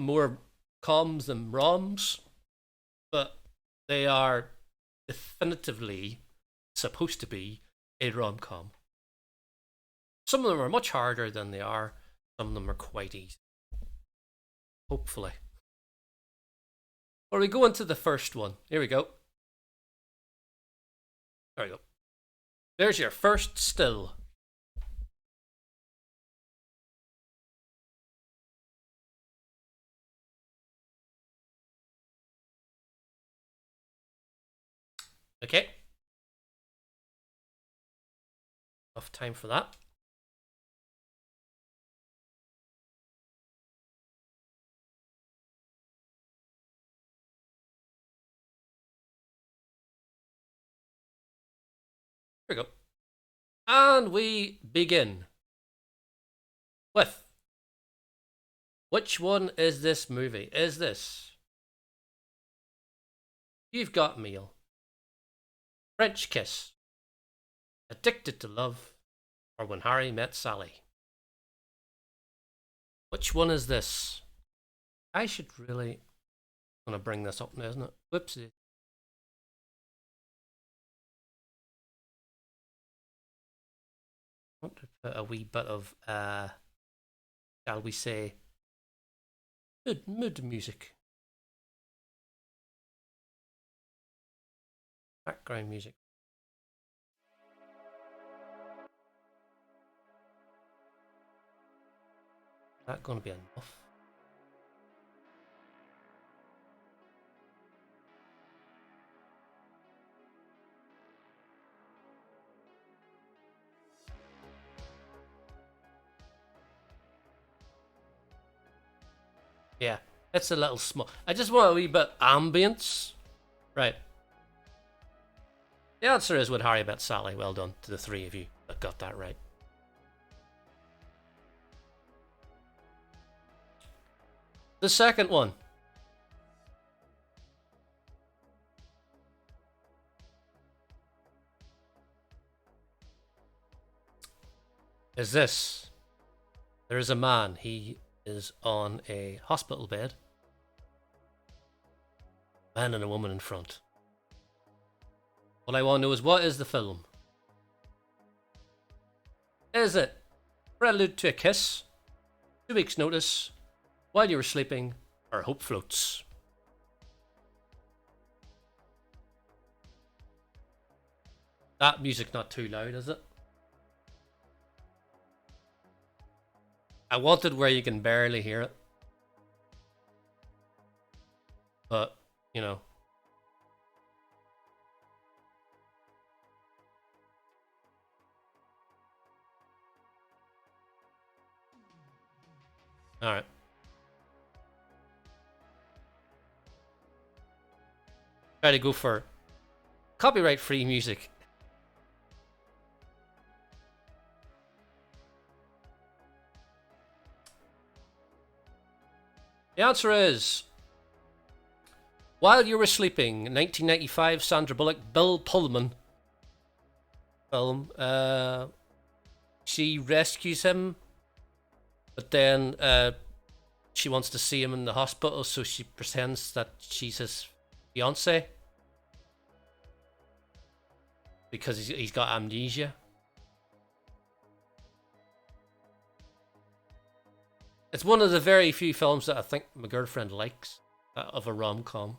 more coms than ROMs, but they are definitively supposed to be a rom-com. Some of them are much harder than they are. Some of them are quite easy. Hopefully. Well, we go into the first one. Here we go. There we go. There's your first still. Okay. Enough time for that. Here we go. And we begin with, which one is this movie? Is this You've Got Mail, French Kiss, Addicted to Love, or When Harry Met Sally? Which one is this? I should really want to bring this up now, isn't it? Whoopsie. I want to put a wee bit of, shall we say, mood music. Background music. Is that going to be enough? Yeah, it's a little small. I just want a wee bit ambience. Right. The answer is When Harry Met Sally. Well done to the three of you that got that right. The second one. Is this? There is a man. He is on a hospital bed. Man and a woman in front. What I want to know is, what is the film? Is it Prelude to a Kiss, 2 Weeks Notice, While You Were Sleeping, or Hope Floats? That music not too loud, is it? I wanted where you can barely hear it. But, you know. Alright. Try to go for copyright-free music. The answer is While You Were Sleeping, 1995 Sandra Bullock, Bill Pullman film. She rescues him, but then she wants to see him in the hospital, so she pretends that she's his fiance because he's got amnesia. It's one of the very few films that I think my girlfriend likes of a rom-com.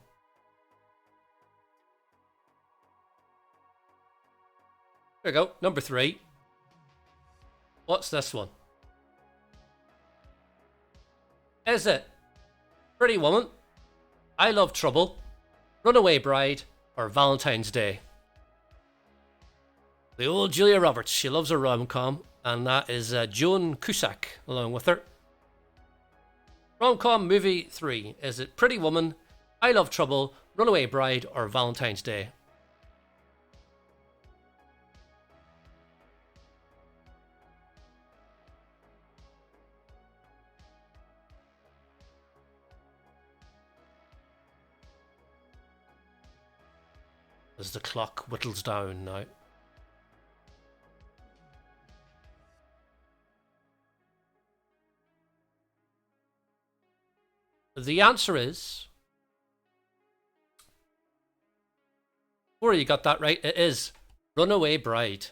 There we go, number 3. What's this one? Is it Pretty Woman, I Love Trouble, Runaway Bride, or Valentine's Day? The old Julia Roberts, she loves a rom-com, and that is Joan Cusack along with her. Rom-com movie 3. Is it Pretty Woman, I Love Trouble, Runaway Bride, or Valentine's Day? As the clock whittles down now. The answer is... Corey, you got that right. It is Runaway Bride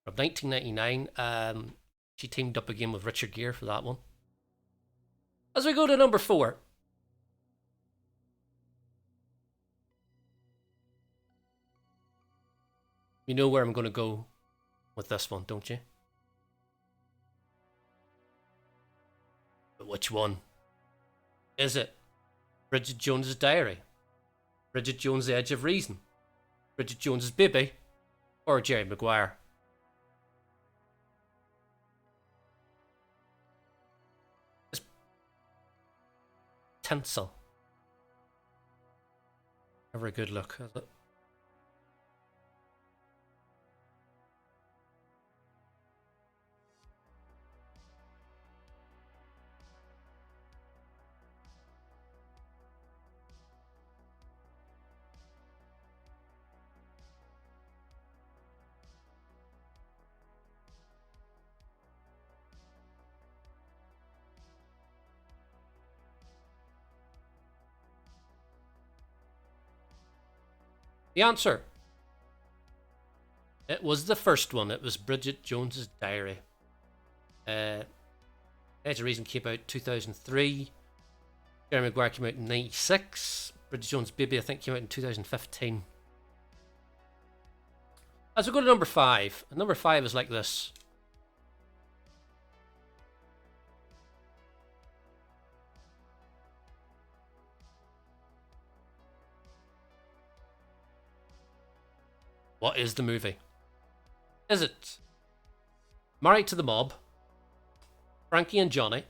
from 1999. She teamed up again with Richard Gere for that one. As we go to number 4. You know where I'm going to go with this one, don't you? But which one? Is it Bridget Jones's Diary? Bridget Jones' The Edge of Reason? Bridget Jones's Baby? Or Jerry Maguire? It's tinsel. Never a good look, is it? The answer. It was the first one. It was Bridget Jones's Diary. Edge of Reason came out 2003. Jerry Maguire came out in 96. Bridget Jones's Baby, I think, came out in 2015. As we go to number 5. Number 5 is like this. What is the movie? Is it Married to the Mob, Frankie and Johnny,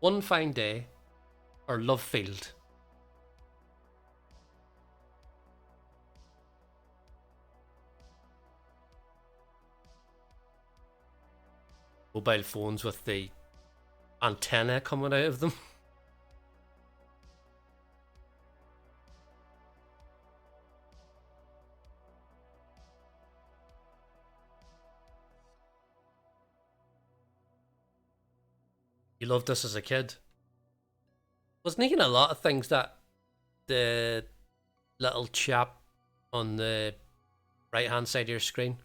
One Fine Day, or Love Field? Mobile phones with the antenna coming out of them. You loved this as a kid. Wasn't he in a lot of things that the little chap on the right hand side of your screen?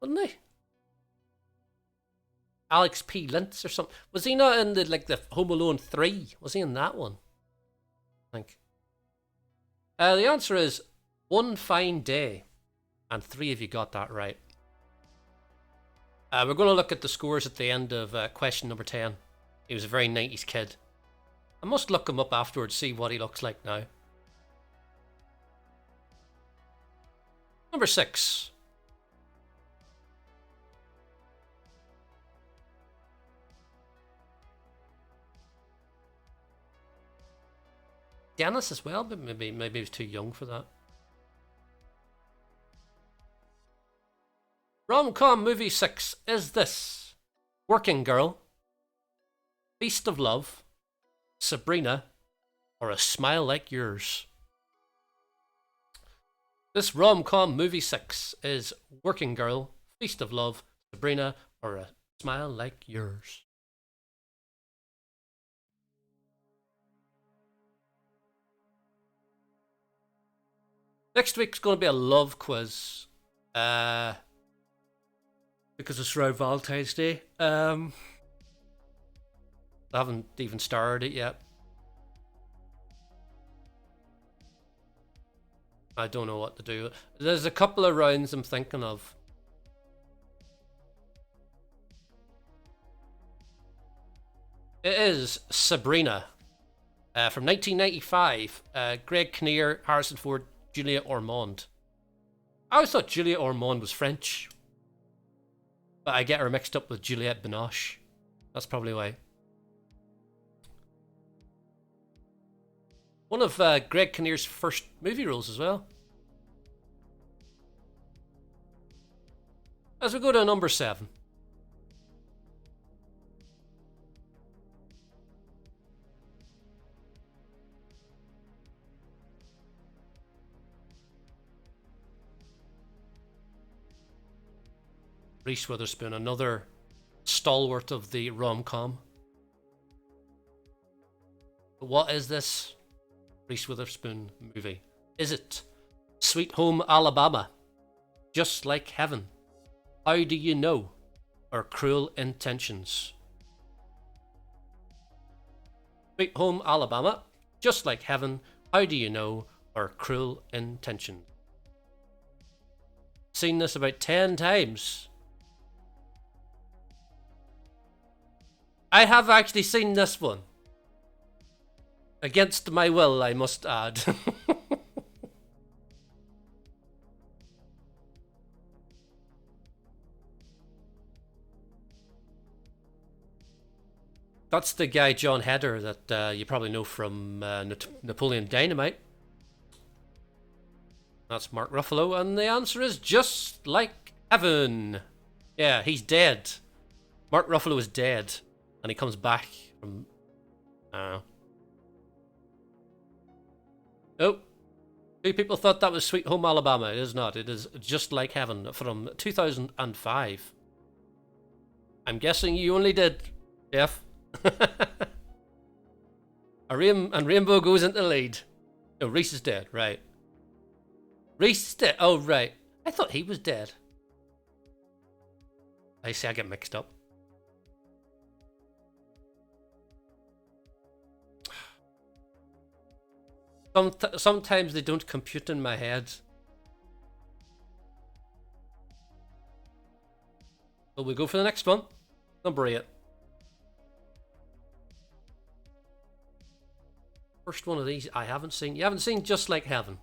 Wasn't he? Alex P. Lintz or something. Was he not in the Home Alone 3? Was he in that one? I think. The answer is One Fine Day. And 3 of you got that right. We're going to look at the scores at the end of question number 10. He was a very 90s kid. I must look him up afterwards, see what he looks like now. Number 6. Dennis as well, but maybe he was too young for that. ROMCOM movie 6 is this: Working Girl, Feast of Love, Sabrina, or A Smile Like Yours? This ROMCOM movie 6 is Working Girl, Feast of Love, Sabrina, or A Smile Like Yours. Next week's going to be a love quiz. Because it's around Valentine's Day. I haven't even started it yet. I don't know what to do. There's a couple of rounds I'm thinking of. It is Sabrina. From 1995. Greg Kinnear, Harrison Ford, Juliette Ormond. I always thought Juliette Ormond was French. But I get her mixed up with Juliette Binoche. That's probably why. One of Greg Kinnear's first movie roles as well. As we go to number 7. Reese Witherspoon, another stalwart of the rom-com. But what is this Reese Witherspoon movie? Is it Sweet Home Alabama, Just Like Heaven, How Do You Know, or Cruel Intentions? Sweet Home Alabama, Just Like Heaven, How Do You Know, or Cruel Intentions? Seen this about 10 times. I have actually seen this one. Against my will, I must add. That's the guy, John Heder, that you probably know from Napoleon Dynamite. That's Mark Ruffalo, and the answer is Just Like Heaven. Yeah, he's dead. Mark Ruffalo is dead, and he comes back from... Oh. Two people thought that was Sweet Home Alabama. It is not. It is Just Like Heaven from 2005. I'm guessing you only did, Jeff. And Rainbow goes into the lead. No, Reese is dead, right. Reese is dead. Oh, right. I thought he was dead. I see, I get mixed up. Sometimes they don't compute in my head. Will we go for the next one? Number 8. First one of these I haven't seen. You haven't seen Just Like Heaven?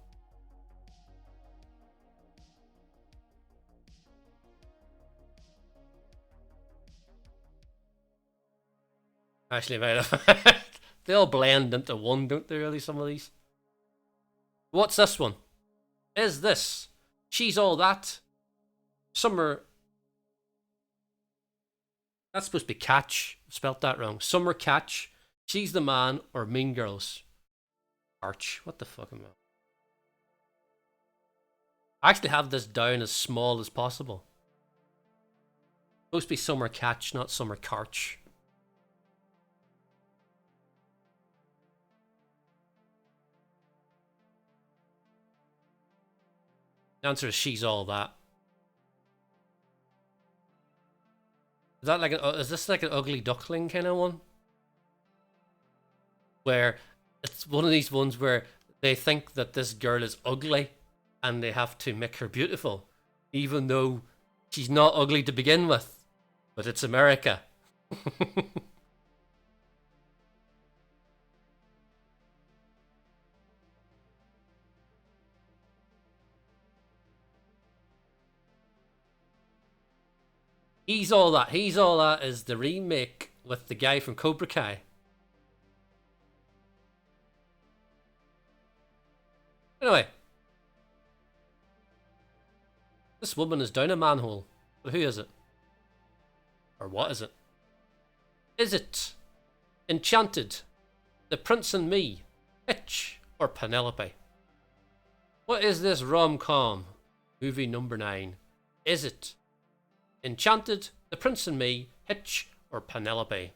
Actually, they all blend into one, don't they, really, some of these? What's this one? Is this She's All That? Summer... That's supposed to be Catch. Spelt that wrong. Summer Catch, She's the Man, or Mean Girls? Arch. What the fuck am I actually have this down as small as possible. Supposed to be Summer Catch, not Summer Carch. The answer is She's All That. Is that like is this like an ugly duckling kind of one? Where it's one of these ones where they think that this girl is ugly and they have to make her beautiful, even though she's not ugly to begin with. But it's America. He's All That. He's All That is the remake with the guy from Cobra Kai. Anyway. This woman is down a manhole. But who is it? Or what is it? Is it Enchanted, The Prince and Me, Hitch, or Penelope? What is this rom-com? Movie number 9. Is it Enchanted, The Prince and Me, Hitch, or Penelope?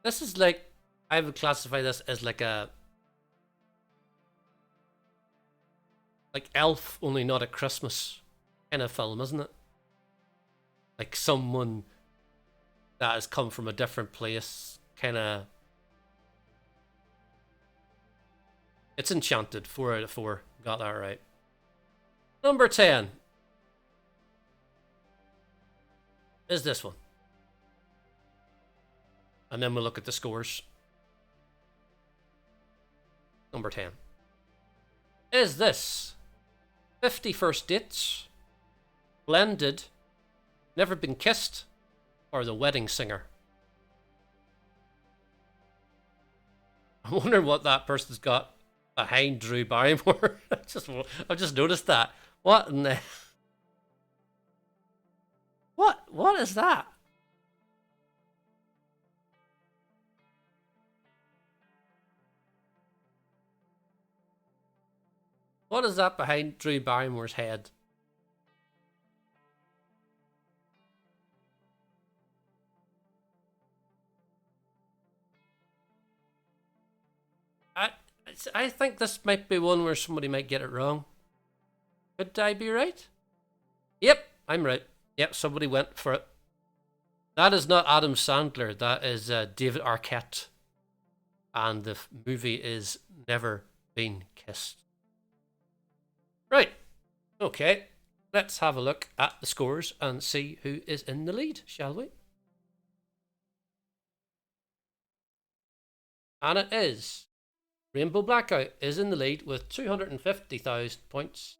This is like, I would classify this as like Elf, only not at Christmas kind of film, isn't it? Like someone that has come from a different place, kind of. It's Enchanted, 4 out of 4. Got that right. Number 10 is this one. And then we'll look at the scores. Number 10. Is this 50 First Dates, Blended, Never Been Kissed, or The Wedding Singer? I wonder what that person's got behind Drew Barrymore. I've just noticed that. What in the... What is that? What is that behind Drew Barrymore's head? I I think this might be one where somebody might get it wrong. Could I be right? Yep, I'm right. Yep, somebody went for it. That is not Adam Sandler. That is David Arquette. And the movie is Never Been Kissed. Right. Okay. Let's have a look at the scores and see who is in the lead, shall we? And it is Rainbow Blackout is in the lead with 250,000 points.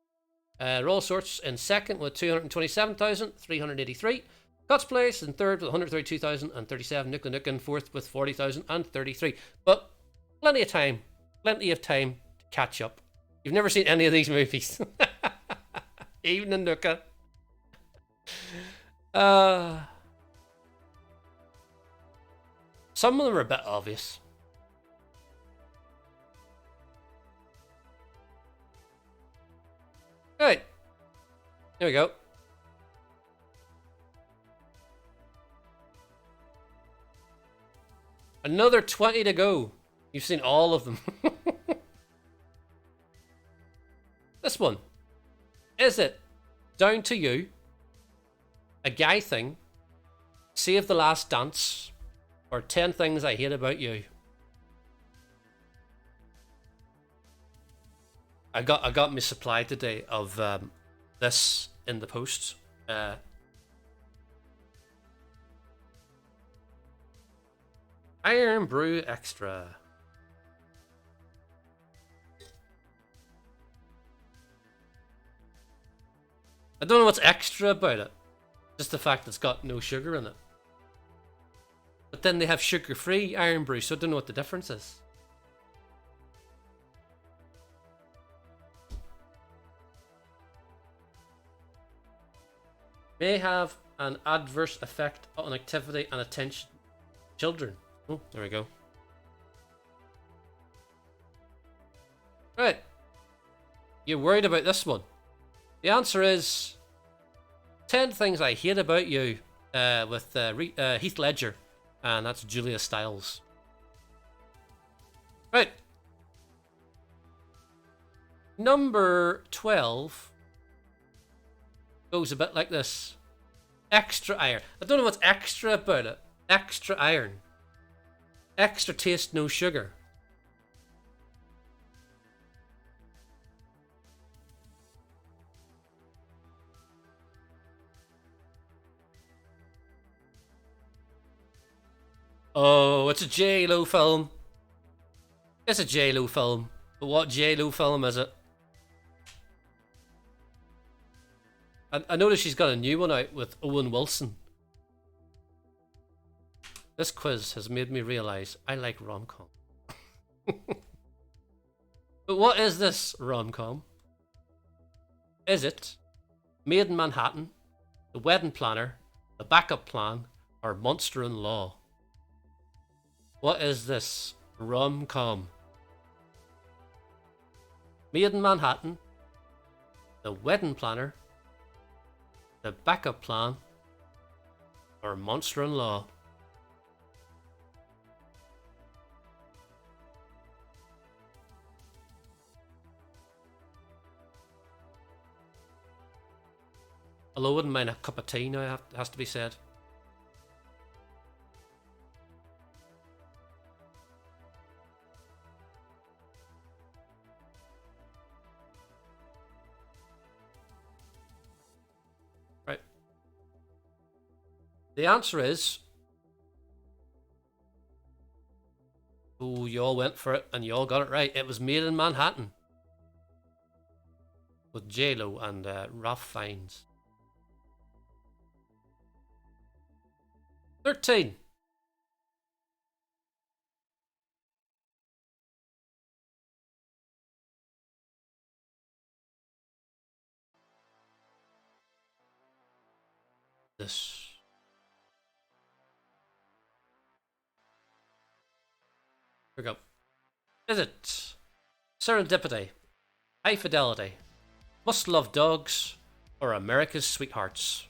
Roll Sorts in second with 227,383. Cuts Place in third with 132,037. Nuka Nuka in fourth with 40,033. But plenty of time to catch up. You've never seen any of these movies. Even in Nuka. Some of them are a bit obvious. Right. Here we go. Another 20 to go. You've seen all of them. This one. Is it Down to You, A Guy Thing, Save the Last Dance, or 10 Things I Hate About You? I got me supply today of this in the post. Iron Brew Extra. I don't know what's extra about it. Just the fact it's got no sugar in it. But then they have sugar-free Iron Brew, so I don't know what the difference is. May have an adverse effect on activity and attention. Children. Oh, there we go. Right. You're worried about this one. The answer is 10 Things I Hate About You with Heath Ledger, and that's Julia Stiles. Right. Number 12 goes a bit like this. Extra iron. I don't know what's extra about it. Extra iron. Extra taste, no sugar. Oh, it's a J-Lo film. It's a J-Lo film. But what J-Lo film is it? I noticed she's got a new one out with Owen Wilson. This quiz has made me realise I like rom-com. But what is this rom-com? Is it Made in Manhattan, The Wedding Planner, The Backup Plan, or Monster in Law? What is this rom-com? Made in Manhattan, The Wedding Planner, The Backup Plan, or Monster in Law? Although I wouldn't mind a cup of tea now, has to be said. Right. The answer is... Oh, you all went for it and you all got it right. It was Made in Manhattan. With J-Lo and Ralph Fiennes. 13. This. Here we go. Is it Serendipity, High Fidelity, Must Love Dogs, or America's Sweethearts?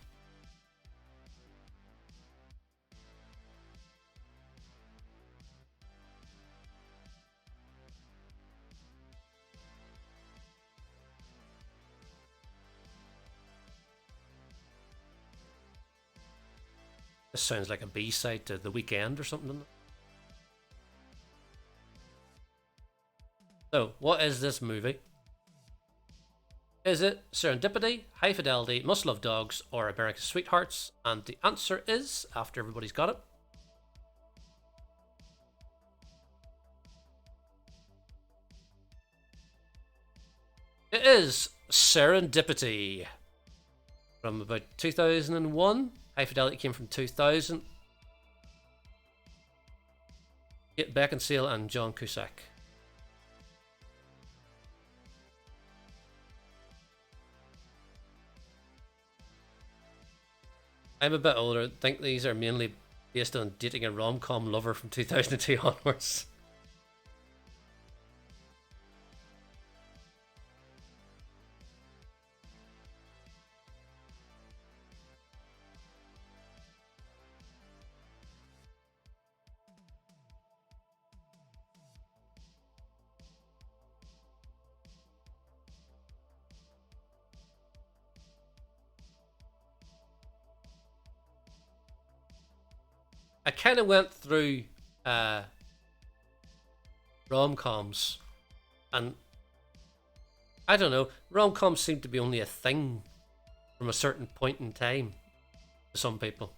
This sounds like a B-side to The Weekend or something, doesn't it? So, what is this movie? Is it Serendipity, High Fidelity, Must Love Dogs, or America's Sweethearts? And the answer is, after everybody's got it, it is Serendipity. From about 2001. High Fidelity came from 2000. Kate Beckinsale and John Cusack. I'm a bit older. I think these are mainly based on dating a rom-com lover from 2002 onwards. I kind of went through rom-coms, and I don't know, rom-coms seem to be only a thing from a certain point in time to some people.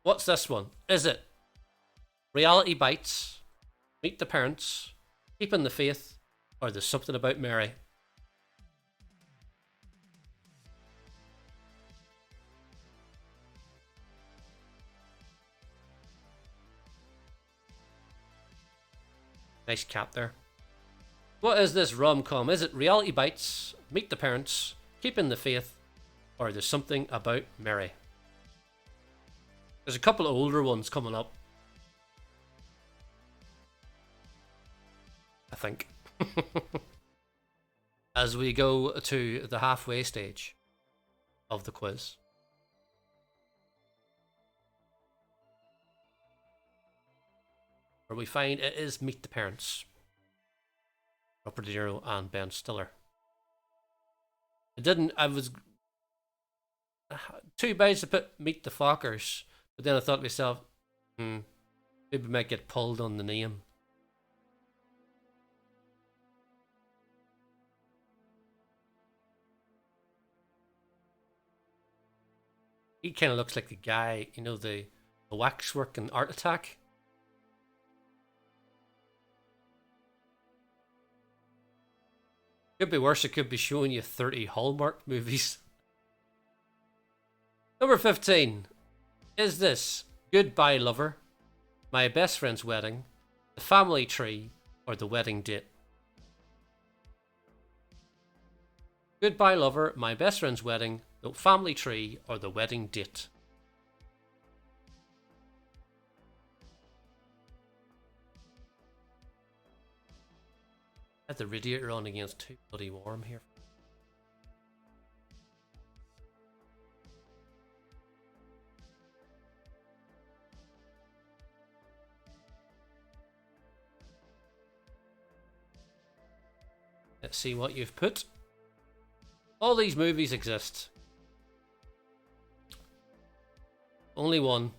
What's this one? Is it Reality Bites, Meet the Parents, Keeping the Faith, or There's Something About Mary? Nice cap there. What is this rom-com? Is it Reality Bites, Meet the Parents, Keeping the Faith, or There's Something About Mary? There's a couple of older ones coming up, I think. As we go to the halfway stage of the quiz. Where we find it is Meet the Parents. Robert De Niro and Ben Stiller. I was too bad to put Meet the Fockers, but then I thought to myself, maybe we might get pulled on the name. He kind of looks like the guy, you know, the waxwork in Art Attack. Could be worse, it could be showing you 30 Hallmark movies. Number 15. Is this Goodbye Lover, My Best Friend's Wedding, The Family Tree, or The Wedding Date? Goodbye Lover, My Best Friend's Wedding, The Family Tree, or The Wedding Date? I had the radiator on again, it's too bloody warm here. Let's see what you've put. All these movies exist. Only one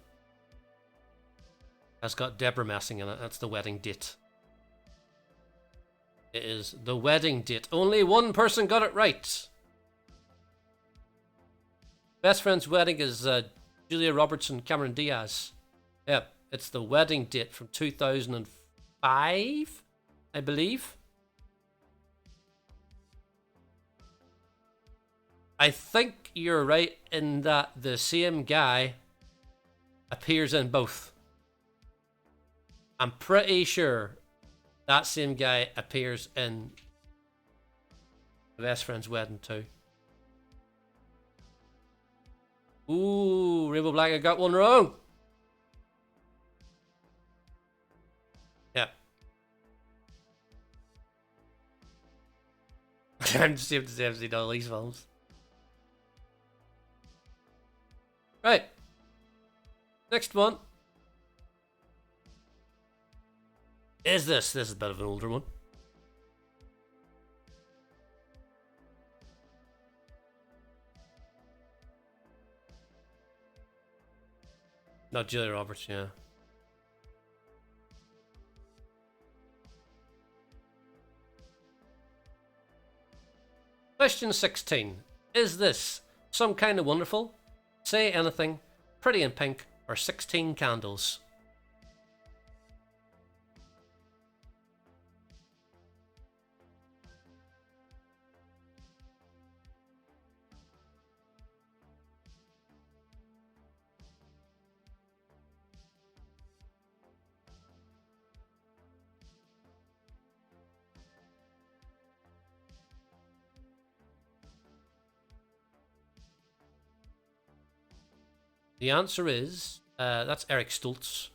has got Deborah Messing in it. That's The Wedding Date. It is The Wedding Date. Only one person got it right. Best Friend's Wedding is Julia Roberts and Cameron Diaz. Yep, it's The Wedding Date from 2005, I believe. I think you're right in that the same guy appears in both. I'm pretty sure that same guy appears in The Best Friend's Wedding too. Ooh, Rainbow Black, I got one wrong. Yeah. I'm just have seen all these films. Right. Next one. This is a bit of an older one. Not Julia Roberts, yeah. Question 16. Is this Some Kind of Wonderful, Say Anything, Pretty in Pink, or 16 Candles? The answer is, that's Eric Stoltz.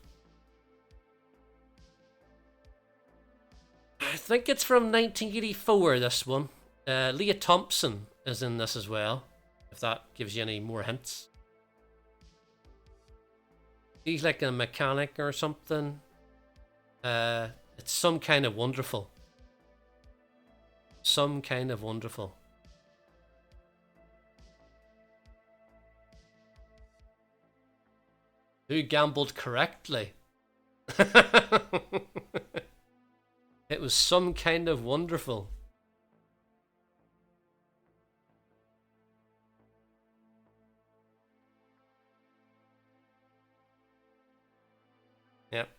I think it's from 1984, this one. Leah Thompson is in this as well, if that gives you any more hints. He's like a mechanic or something. It's Some Kind of Wonderful. Some Kind of Wonderful. Who gambled correctly? It was Some Kind of Wonderful. Yep.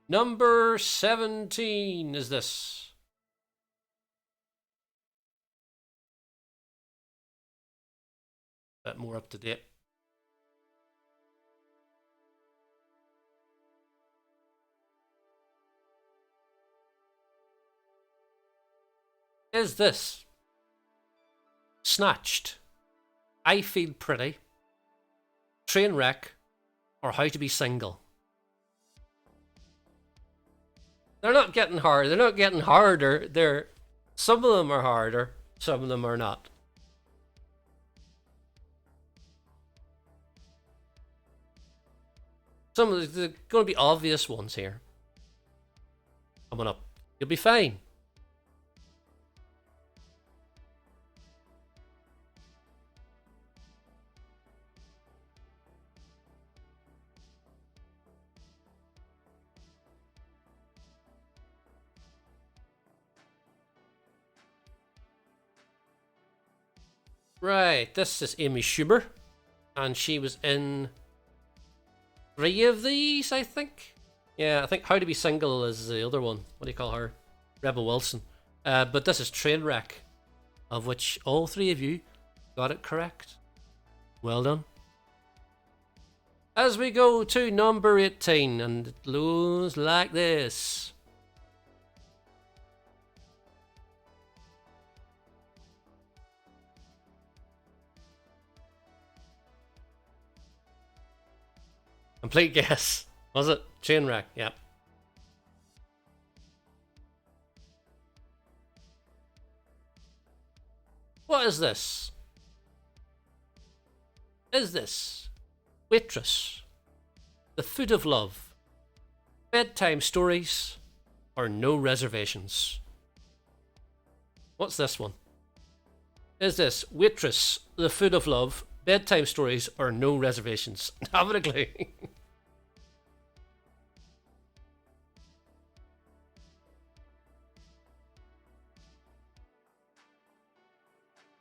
Number 17 is this. Bit more up to date. Is this Snatched, I Feel Pretty, Trainwreck, or How to Be Single? They're not getting hard. They're not getting harder. Some of them are harder. Some of them are not. Some of the going to be obvious ones here. Coming up. You'll be fine. Right, this is Amy Schumer, and she was in 3 of these, I think. Yeah, I think How to Be Single is the other one. What do you call her? Rebel Wilson. But this is Trainwreck, of which all 3 of you got it correct. Well done. As we go to number 18, and it goes like this. Complete guess. Was it? Trainwreck, yep. What is this? Is this Waitress, The Food of Love, Bedtime Stories, or No Reservations? What's this one? Is this Waitress, The Food of Love, Bedtime Stories, or No Reservations? Have a clue.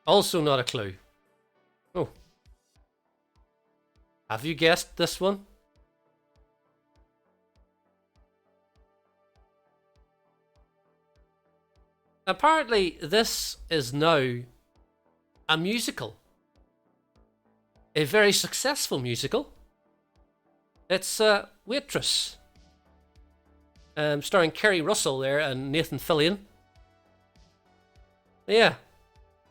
Also not a clue. Oh. Have you guessed this one? Apparently, this is now a musical. A very successful musical. It's Waitress. Starring Kerry Russell there and Nathan Fillion. Yeah.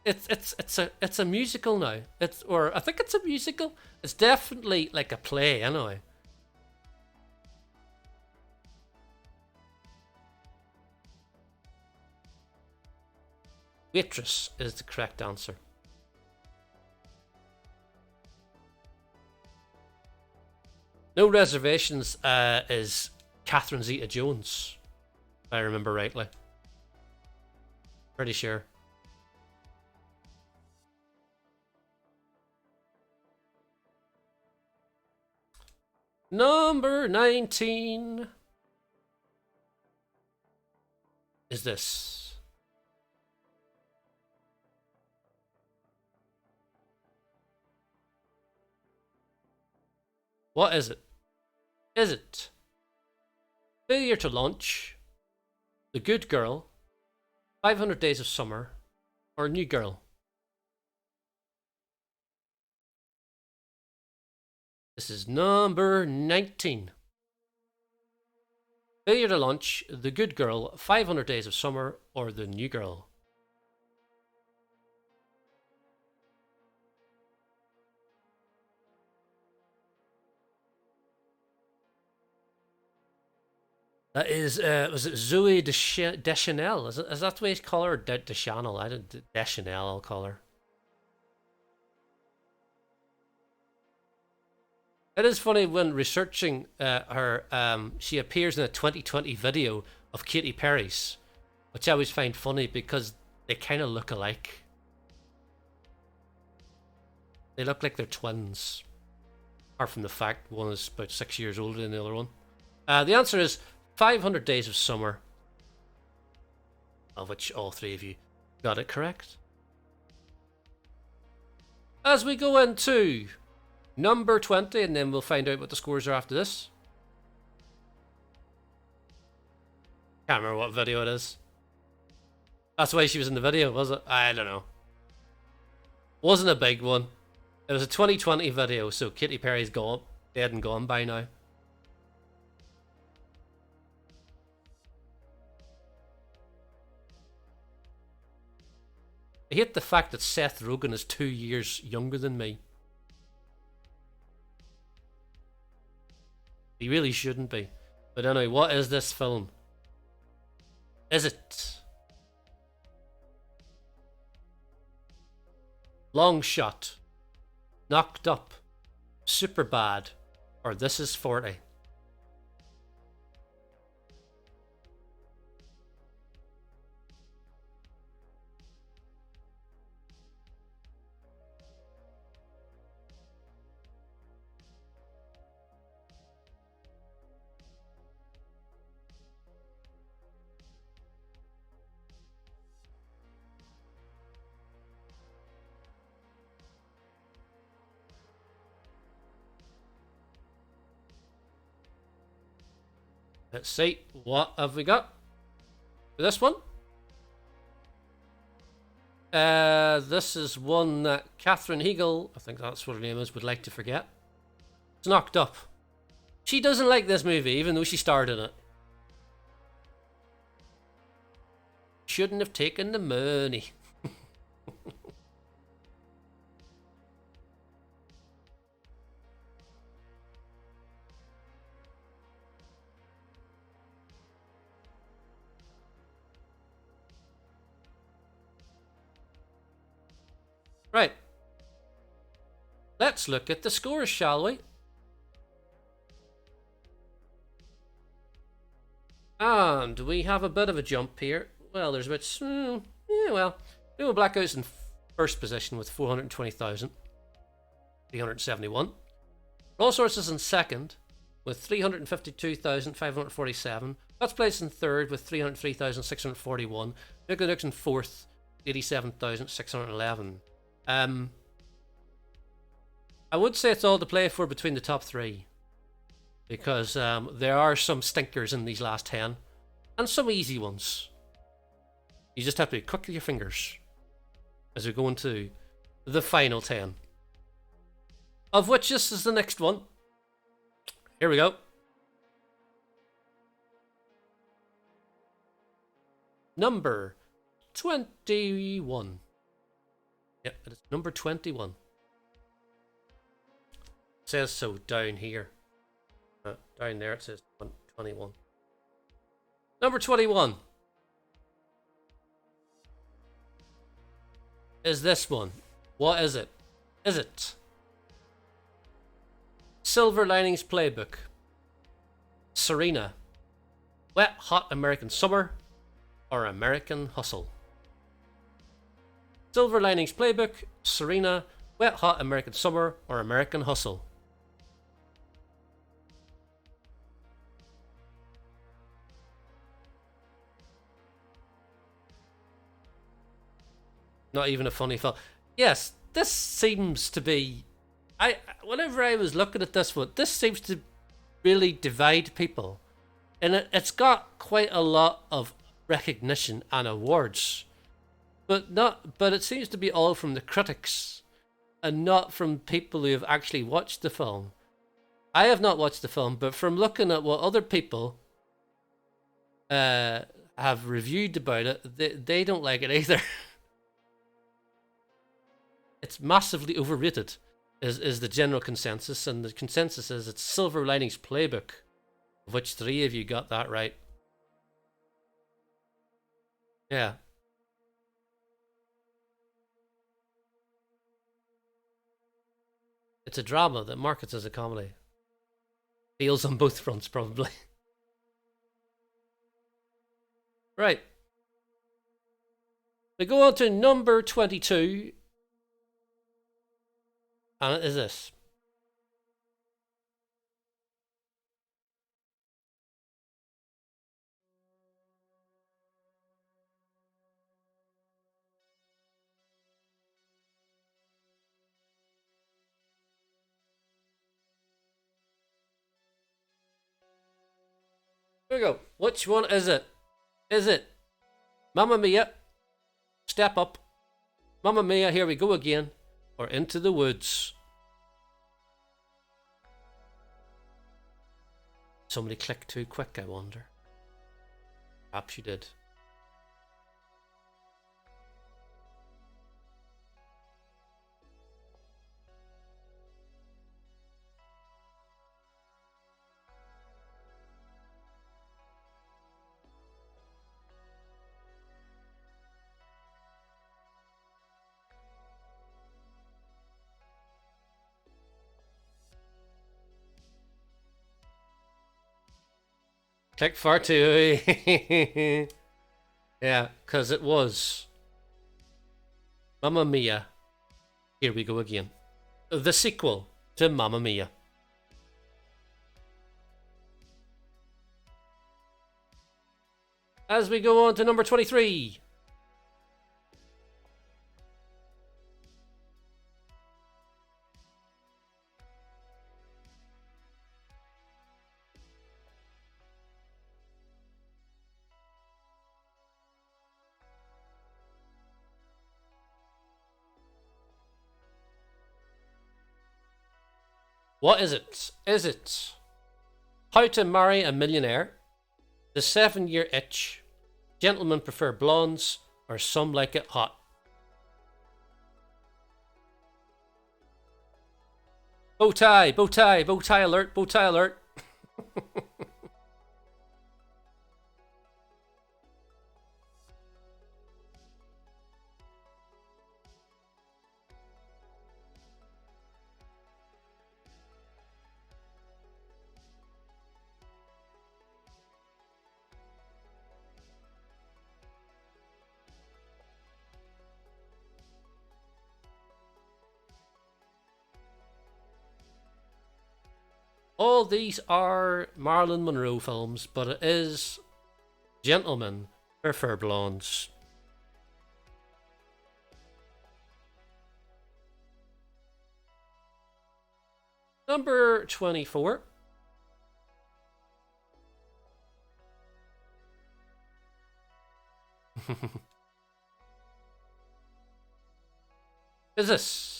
It's a musical now. I think it's a musical. It's definitely like a play anyway. Waitress is the correct answer. No Reservations is Catherine Zeta-Jones, if I remember rightly. Pretty sure. Number 19 is this. What is it? Is it Failure to Launch, The Good Girl, 500 Days of Summer, or New Girl? This is number 19. Failure to Launch, The Good Girl, 500 Days of Summer, or The New Girl? That is, was it Zoe Deschanel? Is that the way you call her? Deschanel? I didn't. Deschanel, I'll call her. It is funny when researching her, she appears in a 2020 video of Katy Perry's, which I always find funny because they kind of look alike. They look like they're twins, apart from the fact one is about 6 years older than the other one. The answer is 500 Days of Summer, of which all three of you got it correct. As we go into number 20, and then we'll find out what the scores are after this. Can't remember what video it is. That's why she was in the video, was it? I don't know. Wasn't a big one. It was a 2020 video, so Katy Perry's gone. Dead and gone by now. I hate the fact that Seth Rogen is 2 years younger than me. He really shouldn't be. But anyway, what is this film? Is it Long Shot, Knocked Up, Superbad, or This Is 40? Let's see, what have we got for this one? This is one that Catherine Hegel, I think that's what her name is, would like to forget. It's Knocked Up. She doesn't like this movie, even though she starred in it. Shouldn't have taken the money. Right. Let's look at the scores, shall we? And we have a bit of a jump here. Well, there's about... yeah, well. Blue Blackout's in first position with 420,371. All Sources in second with 352,547. That's placed in third with 303,641. Nuclear Nukes in fourth, 87,611. I would say it's all to play for between the top three, because there are some stinkers in these last 10 and some easy ones. You just have to be quick with your fingers as we go into the final 10, of which this is the next one. Here we go. Number 21. Yep, it's number 21. It says so down here. Down there it says 21. Number 21. is this one. What is it? Is it Silver Linings Playbook, Serena, Wet Hot American Summer, or American Hustle? Silver Linings Playbook, Serena, Wet Hot American Summer, or American Hustle? Not even a funny film. Yes, this seems to be. Whenever I was looking at this one, this seems to really divide people, and it's got quite a lot of recognition and awards, but it seems to be all from the critics and not from people who have actually watched the film. I have not watched the film, but from looking at what other people have reviewed about it, they don't like it either. It's massively overrated, is the general consensus, and the consensus is it's Silver Linings Playbook, of which 3 of you got that right. Yeah. It's a drama that markets as a comedy. Fails on both fronts, probably. Right. We go on to number 22. And it is this. Here we go. Which one is it? Is it Mamma Mia, Step Up, Mamma Mia, Here We Go Again, or Into the Woods? Somebody clicked too quick, I wonder. Perhaps you did. Click far too. Yeah, because it was Mamma Mia, Here We Go Again. The sequel to Mamma Mia. As we go on to number 23. What is it? Is it How to Marry a Millionaire, The 7-Year Itch, Gentlemen Prefer Blondes, or Some Like It Hot? Bow tie, bow tie, bow tie alert, bow tie alert. All these are Marilyn Monroe films, but it is Gentlemen Prefer Blondes. Number 24. Is this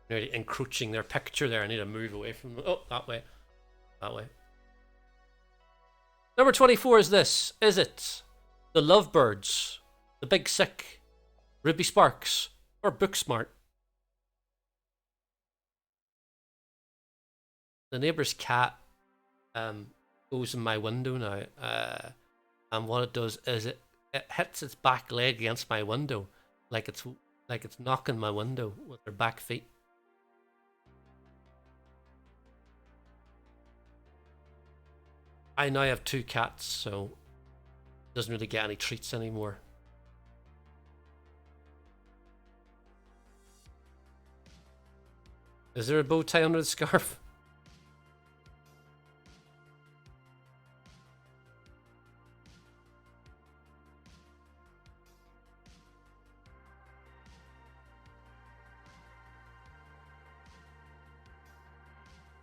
nearly encroaching their picture there? I need to move away from them. Oh, that way. That way. Number 24 is this. Is it The Lovebirds, The Big Sick, Ruby Sparks, or Booksmart? The neighbour's cat goes in my window now. and what it does is it hits its back leg against my window, like it's knocking my window with their back feet. I now have 2 cats, so it doesn't really get any treats anymore. Is there a bow tie under the scarf?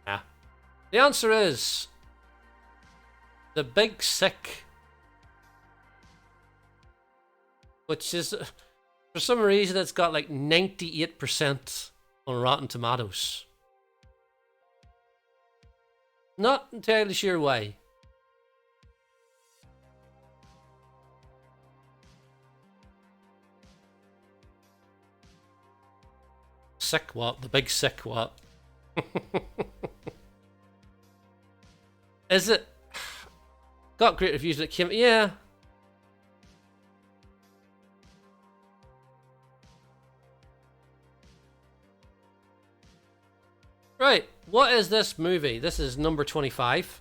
Yeah. The answer is the Big Sick, which is, for some reason, it's got like 98% on Rotten Tomatoes. Not entirely sure why. Sick what? The Big Sick what? Is it? Got great reviews that came. Yeah. Right. What is this movie? This is number 25.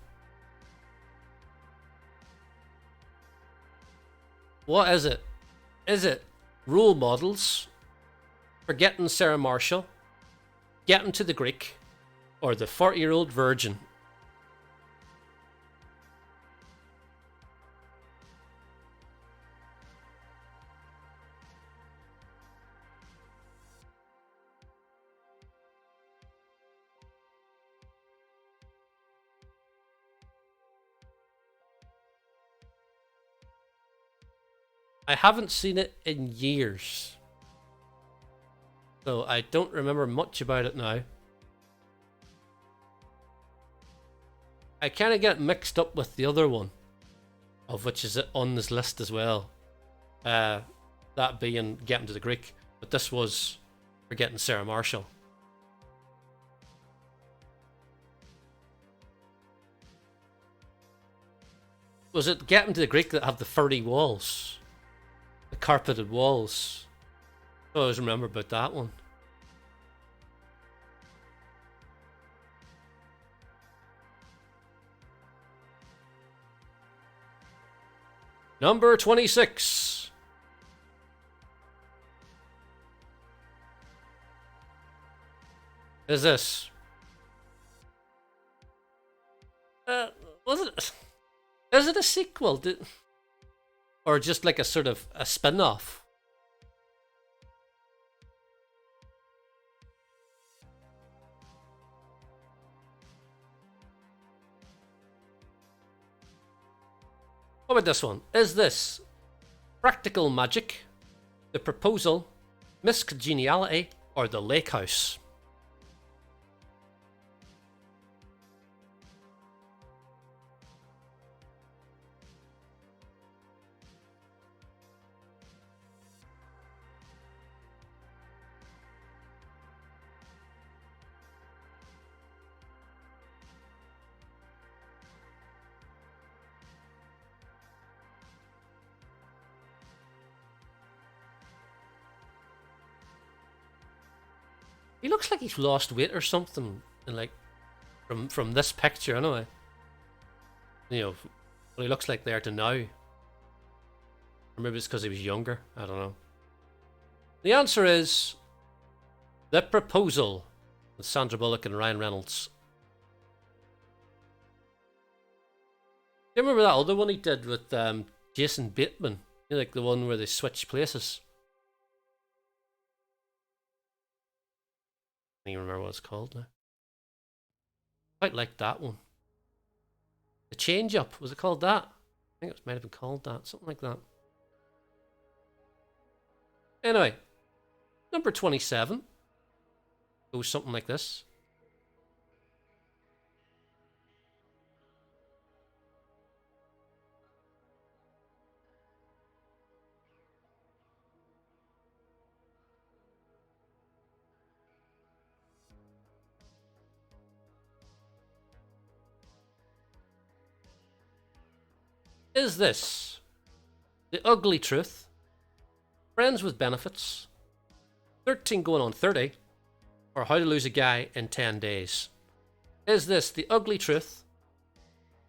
What is it? Is it Role Models, Forgetting Sarah Marshall, Getting to the Greek, or The 40-Year-Old Virgin? I haven't seen it in years, so I don't remember much about it now. I kind of get mixed up with the other one, of which is on this list as well. That being Getting to the Greek, but this was Forgetting Sarah Marshall. Was it Getting to the Greek that had the furry walls? The carpeted walls? I always remember about that one. Number 26. Is this? Was it? Is it a sequel? Or just like a sort of a spin-off? What about this one? Is this Practical Magic, The Proposal, Miss Congeniality, or The Lake House? He looks like he's lost weight or something, and like from this picture anyway. You know, what he looks like there to now. Or maybe it's because he was younger. I don't know. The answer is The Proposal with Sandra Bullock and Ryan Reynolds. Do you remember that other one he did with Jason Bateman? You know, like the one where they switch places. I don't even remember what it's called now. Quite like that one. The Change Up, was it called that? I think it might have been called that, something like that. Anyway, number 27 goes something like this. Is this The Ugly Truth, Friends with Benefits, 13 Going on 30, or How to Lose a Guy in 10 Days? Is this The Ugly Truth,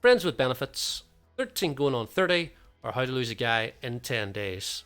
Friends with Benefits, 13 Going on 30, or How to Lose a Guy in 10 Days?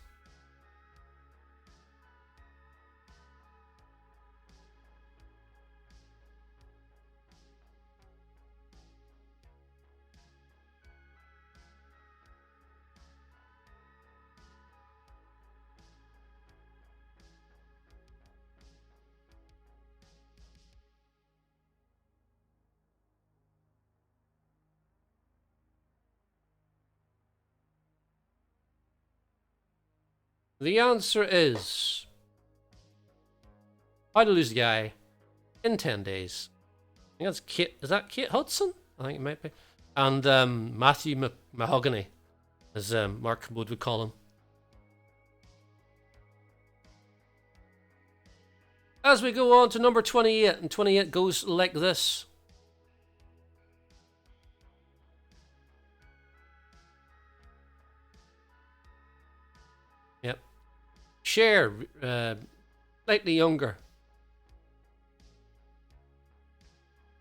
The answer is How to Lose a Guy in 10 Days. I think that's Kate. Is that Kate Hudson? I think it might be. And Matthew Mahogany, as Mark Wood would call him. As we go on to number 28, and 28 goes like this. Yep. Cher, slightly younger.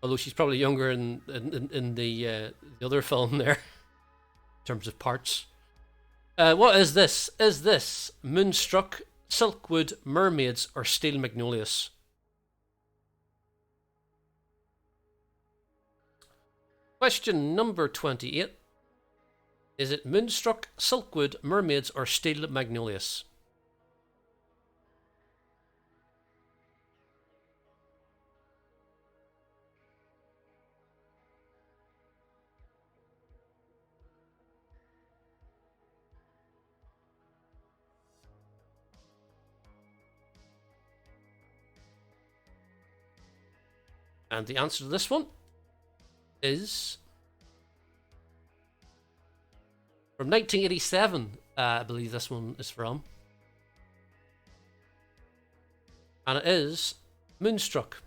Although she's probably younger in the other film there, in terms of parts. What is this? Is this Moonstruck, Silkwood, Mermaids, or Steel Magnolias? Question number 28. Is it Moonstruck, Silkwood, Mermaids, or Steel Magnolias? And the answer to this one is from 1987, I believe this one is from. And it is Moonstruck,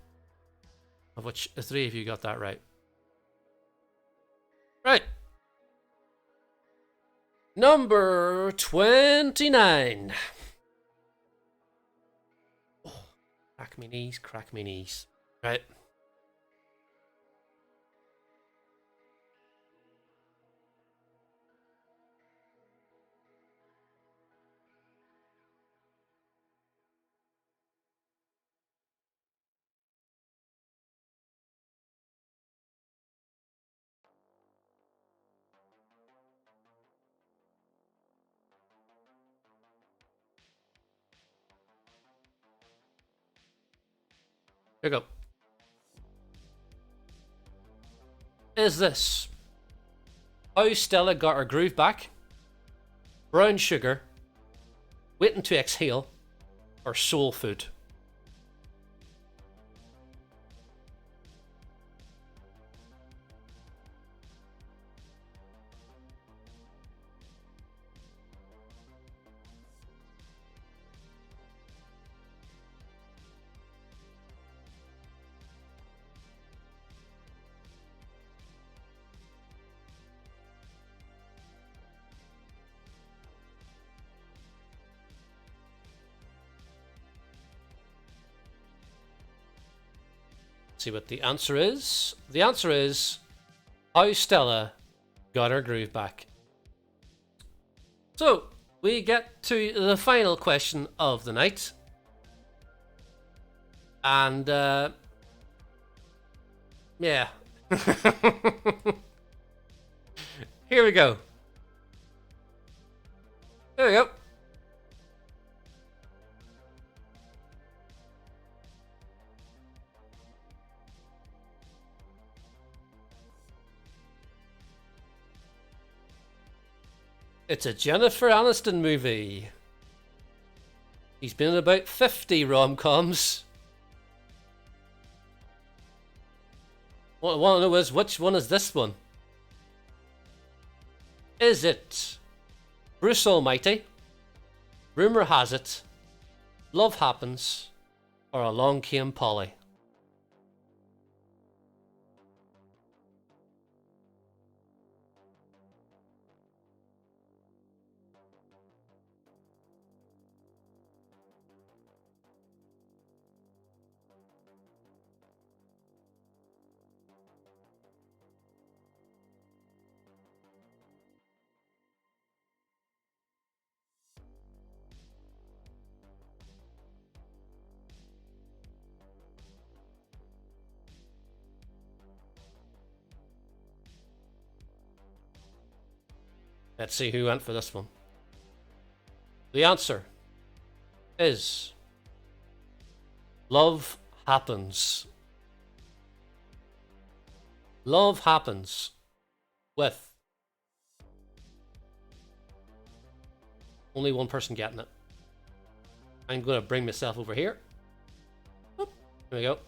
of which the three of you got that right. Right. Number 29. Oh, crack me knees, crack me knees. Right. Here we go. Is this How Stella Got Her Groove Back, Brown Sugar, Waiting to Exhale, or Soul Food? See what the answer is. The answer is How Stella Got Her Groove Back. So we get to the final question of the night, and yeah, here we go. There we go. It's a Jennifer Aniston movie. He's been in about 50 rom-coms. What I want to know is, which one is this one? Is it Bruce Almighty, Rumour Has It, Love Happens, or Along Came Polly? Let's see who went for this one. The answer is Love Happens. Love Happens with only one person getting it. I'm going to bring myself over here. Here we go.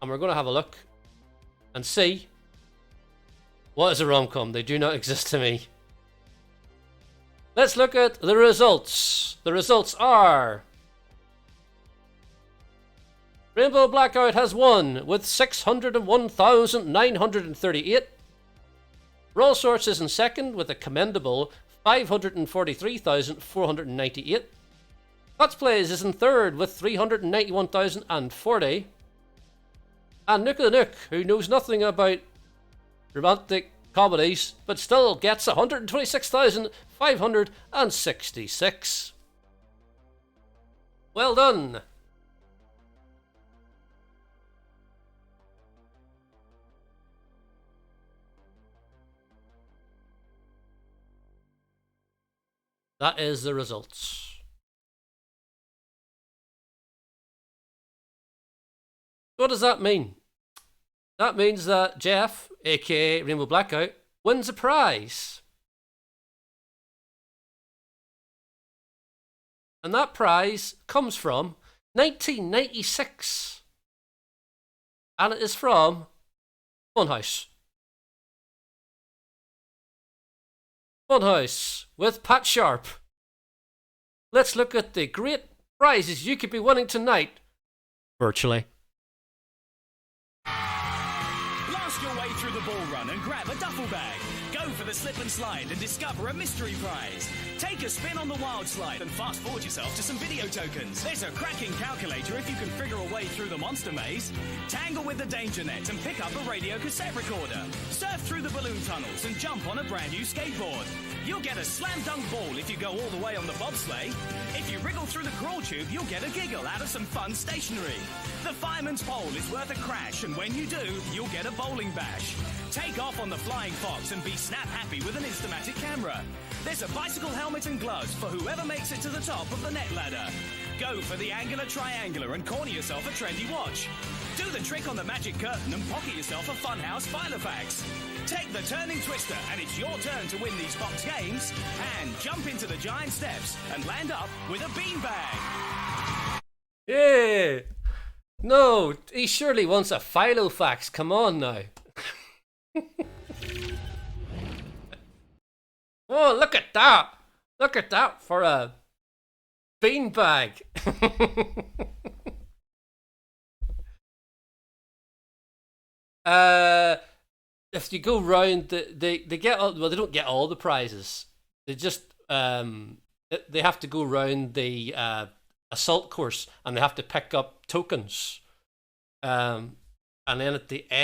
And we're going to have a look and see what is a rom-com. They do not exist to me. Let's look at the results. The results are Rainbow Blackout has won with 601,938. Raw Sorts is in second with a commendable 543,498. Let's Plays is in third with 391,040. And Nook of the Nook, who knows nothing about romantic comedies, but still gets 126,566. Well done. That is the results. What does that mean? That means that Jeff, aka Rainbow Blackout, wins a prize. And that prize comes from 1996. And it is from Funhouse. Funhouse with Pat Sharp. Let's look at the great prizes you could be winning tonight. Virtually. Blast your way through the ball run and grab a duffel bag. Go for the slip and slide and discover a mystery prize. Take a spin on the wild slide and fast forward yourself to some video tokens. There's a cracking calculator if you can figure a way through the monster maze. Tangle with the danger net and pick up a radio cassette recorder. Surf through the balloon tunnels and jump on a brand new skateboard. You'll get a slam dunk ball if you go all the way on the bobsleigh. If you wriggle through the crawl tube, you'll get a giggle out of some fun stationery. The fireman's pole is worth a crash, and when you do, you'll get a bowling bash. Take off on the flying fox and be snap happy with an Instamatic camera. There's a bicycle helmet and gloves for whoever makes it to the top of the net ladder. Go for the angular triangular and corner yourself a trendy watch. Do the trick on the magic curtain and pocket yourself a Funhouse Filofax. Take the turning twister and it's your turn to win these box games. And jump into the giant steps and land up with a beanbag. Yeah. No, he surely wants a Filofax. Come on now. Oh, look at that. Look at that for a beanbag. If you go round, they get all, well, they don't get all the prizes. They just they have to go round the assault course and they have to pick up tokens. And then at the end.